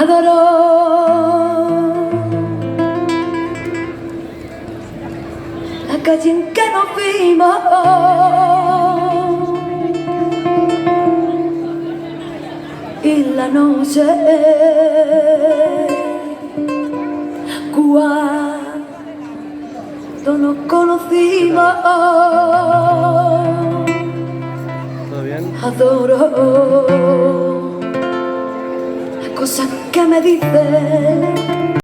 Adoro la calle en que nos vimos, y la noche cuando nos conocimos. ¿Todo bien? Adoro las cosas que me dices.